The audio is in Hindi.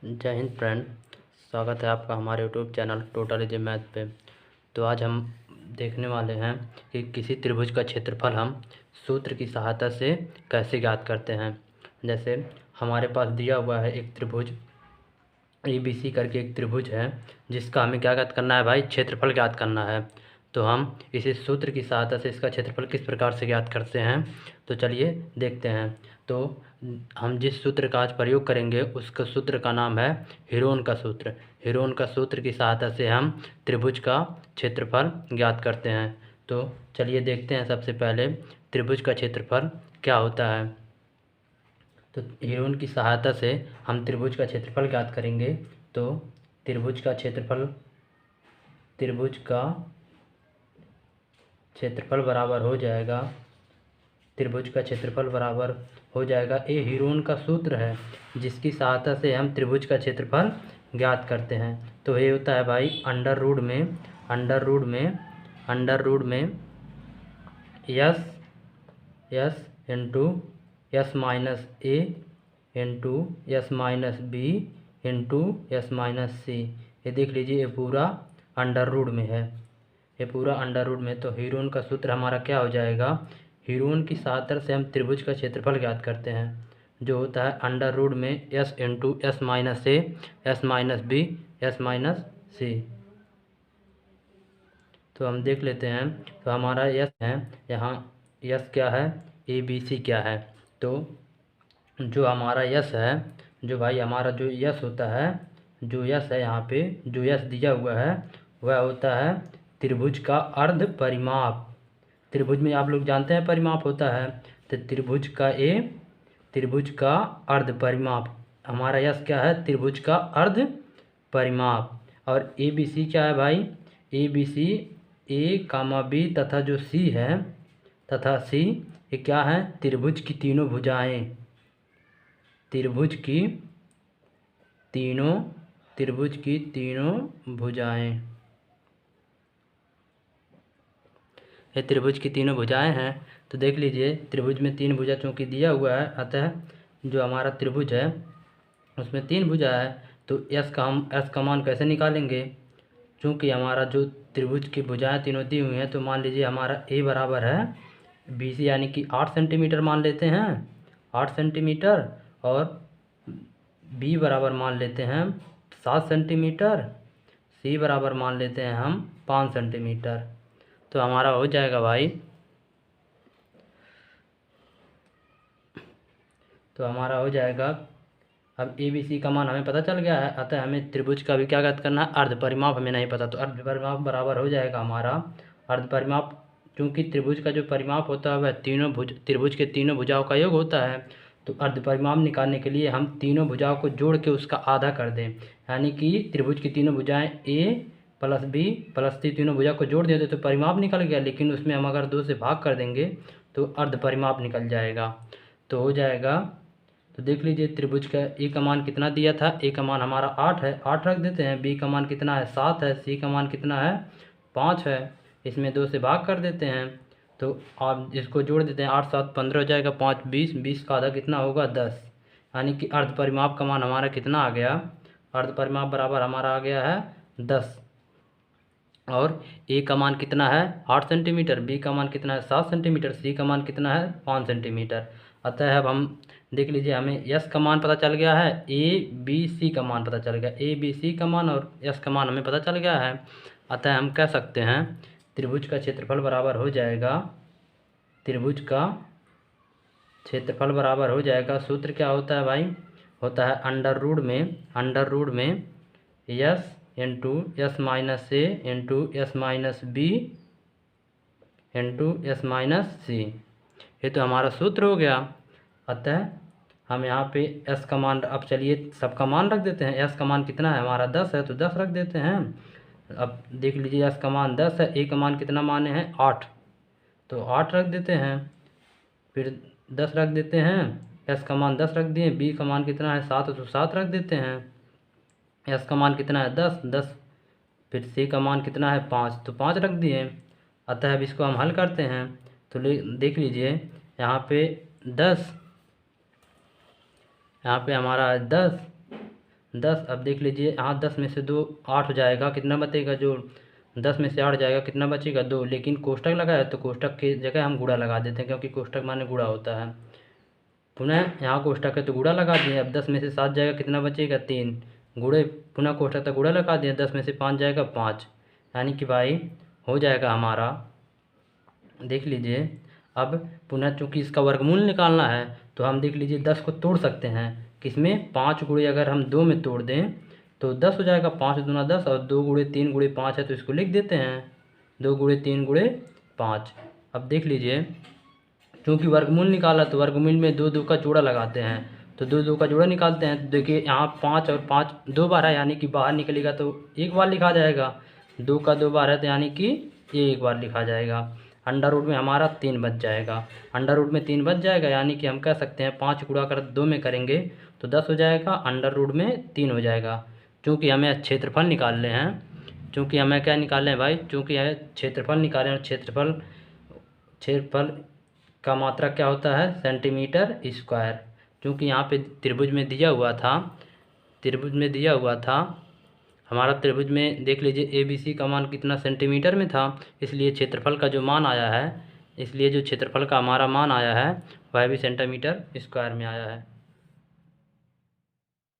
जय हिंद फ्रेंड। स्वागत है आपका हमारे YouTube channel total easy math पे। तो आज हम देखने वाले हैं कि किसी त्रिभुज का क्षेत्रफल हम सूत्र की सहायता से कैसे ज्ञात करते हैं। जैसे हमारे पास दिया हुआ है एक त्रिभुज ABC करके एक त्रिभुज है, जिसका हमें क्या ज्ञात करना है भाई, क्षेत्रफल ज्ञात करना है। तो हम इसे सूत्र की सहायता से इसका क्षेत्रफल किस प्रकार से ज्ञात करते हैं, तो चलिए देखते हैं। तो हम जिस सूत्र का आज प्रयोग करेंगे उसका सूत्र का नाम है हीरोन का सूत्र। हीरोन का सूत्र की सहायता से हम त्रिभुज का क्षेत्रफल ज्ञात करते हैं। तो चलिए देखते हैं सबसे पहले त्रिभुज का क्षेत्रफल क्या होता है। तो हीरोन की सहायता से हम त्रिभुज का क्षेत्रफल ज्ञात करेंगे। तो त्रिभुज का क्षेत्रफल बराबर हो जाएगा, त्रिभुज का क्षेत्रफल बराबर हो जाएगा, ये हीरोन का सूत्र है जिसकी सहायता से हम त्रिभुज का क्षेत्रफल ज्ञात करते हैं। तो ये होता है भाई अंडर रूट में s into s minus a into s minus b into s minus c. ये देख लीजिए, ये पूरा अंडर रूट में है, ये पूरा अंडर रूट में। तो हीरोन का सूत्र हमारा क्या हो जाएगा, हीरोन की सहायता से हम त्रिभुज का क्षेत्रफल ज्ञात करते हैं, जो होता है अंडर रूट में s into s minus a s minus b s minus c. तो हम देख लेते हैं। तो हमारा यस है, यहाँ यस क्या है, ABC क्या है। तो जो हमारा यस है, जो भाई हमारा जो यस होता है, जो यस है यहाँ पे जो यस दिया हुआ है वह होता है त्रिभुज का अर्ध परिमाप। त्रिभुज में आप लोग जानते हैं परिमाप होता है, तो त्रिभुज का अर्ध परिमाप। हमारा यस क्या है, त्रिभुज का अर्ध परिमाप। और ABC क्या है भाई, ABC A, B तथा जो C है तथा C, ये क्या है, त्रिभुज की तीनों भुजाएं, त्रिभुज की तीनों भुजाएं, ये त्रिभुज की तीनों भुजाएं हैं। तो देख लीजिए, त्रिभुज में तीन भुजा चूँकि दिया हुआ है, अतः जो हमारा त्रिभुज है उसमें तीन भुजा है। तो यस का मान कैसे निकालेंगे, चूँकि हमारा जो त्रिभुज की भुजाएं तीनों दी हुई हैं, तो मान लीजिए हमारा A बराबर है BC यानी कि 8 सेंटीमीटर मान लेते हैं, 8 सेंटीमीटर, और B बराबर मान लेते हैं 7 सेंटीमीटर, C बराबर मान लेते हैं हम 5 सेंटीमीटर। तो हमारा हो जाएगा भाई, तो हमारा हो जाएगा, अब ABC का मान हमें पता चल गया है, अतः हमें त्रिभुज का भी क्या ज्ञात करना है, अर्ध परिमाप हमें नहीं पता। तो अर्ध परिमाप बराबर हो जाएगा हमारा अर्ध परिमाप, क्योंकि त्रिभुज का जो परिमाप होता है वह त्रिभुज के तीनों भुजाओं का योग होता है। तो अर्ध परिमाप निकालने के लिए हम तीनों भुजाओं को जोड़ के उसका आधा कर दें, यानी कि त्रिभुज की तीनों भुजाएं A plus B plus C तीनों भुजा को जोड़ देते तो परिमाप निकल गया, लेकिन उसमें हम अगर 2 से भाग कर देंगे तो अर्ध परिमाप निकल जाएगा। तो हो जाएगा, तो देख लीजिए त्रिभुज का A का मान कितना दिया था, A का मान हमारा 8 है, 8 रख देते हैं। B का मान कितना है, 7 है। C का मान कितना है, 5 है। इसमें 2 से भाग कर देते हैं, तो आप इसको जोड़ देते हैं, 8 7 15 हो जाएगा, 5 20, 20 का आधा कितना होगा, 10। यानी कि अर्ध परिमाप का मान हमारा कितना आ गया, अर्ध परिमाप बराबर हमारा आ गया है 10। और A का मान कितना है, 8 सेंटीमीटर, B का मान कितना है, 7 सेंटीमीटर, C का मान कितना है, 5 सेंटीमीटर। अतः अब हम देख लीजिए, हमें यस का मान पता चल गया है, ABC का मान पता चल गया, ABC का मान और यस का मान हमें पता चल गया है। अतः हम कह सकते हैं त्रिभुज का क्षेत्रफल बराबर हो जाएगा, त्रिभुज का क्षेत्रफल बराबर हो जाएगा, सूत्र क्या होता है भाई, होता है अंडर रूट में s into s minus a into s minus b into s minus c. ये तो हमारा सूत्र हो गया। अतः हम यहाँ पे एस का मान, अब चलिए सबका मान रख देते हैं। एस का मान कितना है हमारा, 10 है, तो 10 रख देते हैं। अब देख लीजिए, एस का मान 10 है, ए का मान कितना माने हैं, 8, तो 8 रख देते हैं, फिर 10 रख देते हैं। एस का मान 10 रख दिए, बी का मान कितना है, 7, तो 7 रख देते हैं। एस का मान कितना है, 10, फिर सी का मान कितना है, 5, तो 5 रख दिए। अतः अब इसको हम हल करते हैं, तो देख लीजिए यहाँ पे 10, यहाँ पे हमारा 10 10। अब देख लीजिए यहाँ 10 में से 2 8 हो जाएगा, कितना बचेगा, जो 10 में से 8 जाएगा कितना बचेगा 2, लेकिन कोष्टक लगा है तो कोष्टक की जगह हम गुणा लगा देते हैं, क्योंकि कोष्टक माने गुणा होता है। पुनः यहाँ कोष्टक है तो गुणा लगा दिए। अब 10 में से 7 जाएगा कितना बचेगा 3, गुणे पुनः कोष्टक तक गुणा लगा दिया, 10 में से 5 जाएगा 5, यानी कि भाई हो जाएगा हमारा, देख लीजिए। अब पुनः चूँकि इसका वर्गमूल निकालना है तो हम देख लीजिए 10 को तोड़ सकते हैं, किसमें 5 गुणे अगर हम 2 में तोड़ दें तो 10 हो जाएगा, 5 दूना 10 और 2 गुणे 3 गुणे 5 है तो इसको लिख देते हैं 2 गुणे 3 गुणे 5। अब देख लीजिए क्योंकि वर्गमूल निकाला तो वर्गमूल में 2 2 का जोड़ा लगाते हैं, तो 2 2 का जोड़ा निकालते हैं तो देखिए यहाँ 5 और 5 2 बार है, यानी कि बाहर निकलेगा तो एक बार लिखा जाएगा, 2 का 2 बार है तो यानी कि ये एक बार लिखा जाएगा। अंडर रूट में हमारा 3 बच जाएगा, अंडर रूट में 3 बच जाएगा, यानी कि हम कह सकते हैं 5 गुणा कर 2 में करेंगे तो 10 हो जाएगा, अंडर रूट में 3 हो जाएगा। चूँकि हमें क्षेत्रफल निकालने हैं, चूँकि हमें क्या निकालना है भाई, चूँकि है क्षेत्रफल निकालें और क्षेत्रफल का मात्रा क्या होता है सेंटीमीटर स्क्वायर। क्योंकि यहाँ पे त्रिभुज में दिया हुआ था हमारा त्रिभुज में देख लीजिए ABC का मान कितना सेंटीमीटर में था, इसलिए क्षेत्रफल का जो मान आया है, इसलिए जो क्षेत्रफल का हमारा मान आया है वह भी सेंटीमीटर स्क्वायर में आया है।